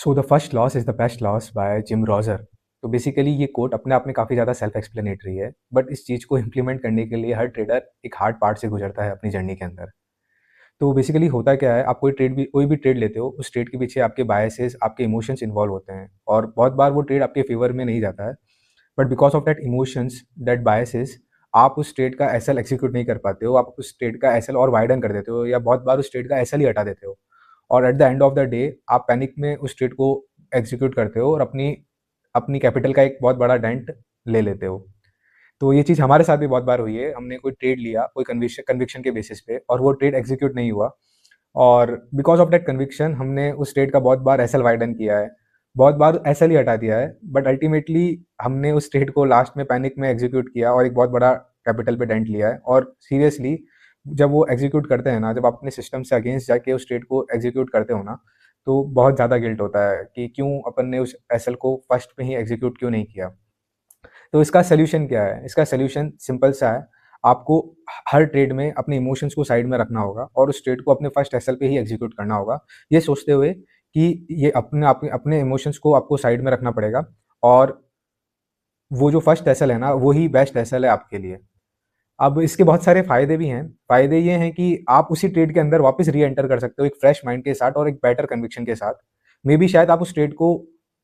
So the first loss is the best loss by gym Roger. तो basically ये coat अपने आप में काफ़ी ज़्यादा सेल्फ एक्सप्लेनेटरी है, बट इस चीज़ को इम्प्लीमेंट करने के लिए हर ट्रेडर एक हार्ड पार्ट से गुजरता है अपनी जर्नी के अंदर। तो बेसिकली होता क्या है, आप कोई भी ट्रेड लेते हो, उस ट्रेड के पीछे आपके बायसेस, आपके इमोशंस इन्वॉल्व होते हैं और बहुत बार वो ट्रेड आपके फेवर में नहीं जाता है। But because of that emotions, that biases, आप उस ट्रेड का एसएल एग्जीक्यूट नहीं कर पाते हो, आप उस ट्रेड का एसएल और वाइडन कर देते हो या बहुत बार उस ट्रेड का एसएल ही हटा देते हो। और at the end of the day आप पैनिक में उस ट्रेड को एग्जीक्यूट करते हो और अपनी अपनी कैपिटल का एक बहुत बड़ा डेंट ले लेते हो। तो ये चीज़ हमारे साथ भी बहुत बार हुई है। हमने कोई ट्रेड लिया, कोई कन्विक्शन के बेसिस पे और वो ट्रेड एग्जीक्यूट नहीं हुआ और बिकॉज़ ऑफ दैट कन्विक्शन हमने उस ट्रेड का बहुत बार एसएल वाइडन किया है, बहुत बार एसएल ही हटा दिया है। बट अल्टीमेटली हमने उस ट्रेड को लास्ट में पैनिक में एग्जीक्यूट किया और एक बहुत बड़ा कैपिटल पे डेंट लिया है। और सीरियसली जब वो एग्जीक्यूट करते हैं ना, जब आप अपने सिस्टम से अगेंस्ट जाके उस ट्रेड को एग्जीक्यूट करते हो ना, तो बहुत ज़्यादा गिल्ट होता है कि क्यों अपन ने उस एसएल को फर्स्ट में ही एग्जीक्यूट क्यों नहीं किया। तो इसका सॉल्यूशन क्या है? इसका सॉल्यूशन सिंपल सा है। आपको हर ट्रेड में अपने इमोशंस को साइड में रखना होगा और उस ट्रेड को अपने फर्स्ट एसएल पे ही एग्जीक्यूट करना होगा। ये सोचते हुए कि ये अपने इमोशंस को आपको साइड में रखना पड़ेगा और वो जो फर्स्ट एसएल है ना, वो ही बेस्ट एसएल है आपके लिए। अब इसके बहुत सारे फ़ायदे भी हैं। फ़ायदे ये हैं कि आप उसी ट्रेड के अंदर वापस री-एंटर कर सकते हो एक फ्रेश माइंड के साथ और एक बेटर कन्विक्शन के साथ। मेबी शायद आप उस ट्रेड को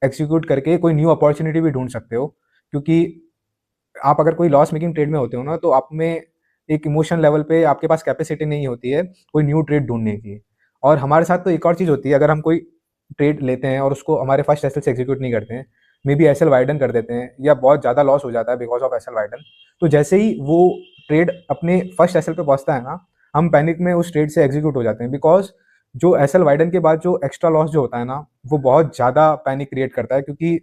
एक्ज़ीक्यूट करके कोई न्यू अपॉर्च्युनिटी भी ढूँढ सकते हो, क्योंकि आप अगर कोई लॉस मेकिंग ट्रेड में होते हो ना, तो आप में एक इमोशन लेवल पे आपके पास कैपेसिटी नहीं होती है कोई न्यू ट्रेड ढूँढने की। और हमारे साथ तो एक और चीज़ होती है, अगर हम कोई ट्रेड लेते हैं और उसको हमारे फर्स्ट एसएल से एग्ज़ीक्यूट नहीं करते हैं, मेबी एसएल वाइडन कर देते हैं या बहुत ज़्यादा लॉस हो जाता है बिकॉज़ ऑफ एसएल वाइडन। तो जैसे ही वो ट्रेड अपने फर्स्ट एसएल पे पहुँचता है ना, हम पैनिक में उस ट्रेड से एग्ज़ीक्यूट हो जाते हैं बिकॉज़ जो एसएल वाइडन के बाद जो एक्स्ट्रा लॉस जो होता है ना, वो बहुत ज़्यादा पैनिक क्रिएट करता है, क्योंकि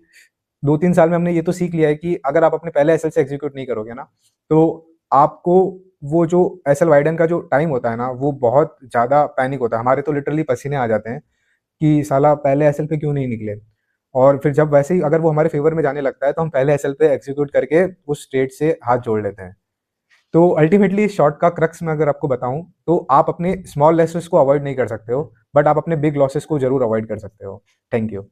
2-3 साल में हमने ये तो सीख लिया है कि अगर आप अपने पहले एसएल से एग्ज़ीक्यूट नहीं करोगे ना, तो आपको वो जो एसएल वाइडन का जो टाइम होता है ना, वो बहुत ज़्यादा पैनिक होता है। हमारे तो लिटरली पसीने आ जाते हैं कि साला पहले एसएल पे क्यों नहीं निकले? और फिर जब वैसे ही अगर वो हमारे फ़ेवर में जाने लगता है, तो हम पहले एसएल पे एग्ज़ीक्यूट करके उस ट्रेड से हाथ जोड़ लेते हैं। तो अल्टीमेटली इस शॉर्ट का क्रक्स मैं अगर आपको बताऊँ, तो आप अपने स्मॉल लॉसेस को अवॉइड नहीं कर सकते हो, बट आप अपने बिग लॉसेस को ज़रूर अवॉइड कर सकते हो। Thank you.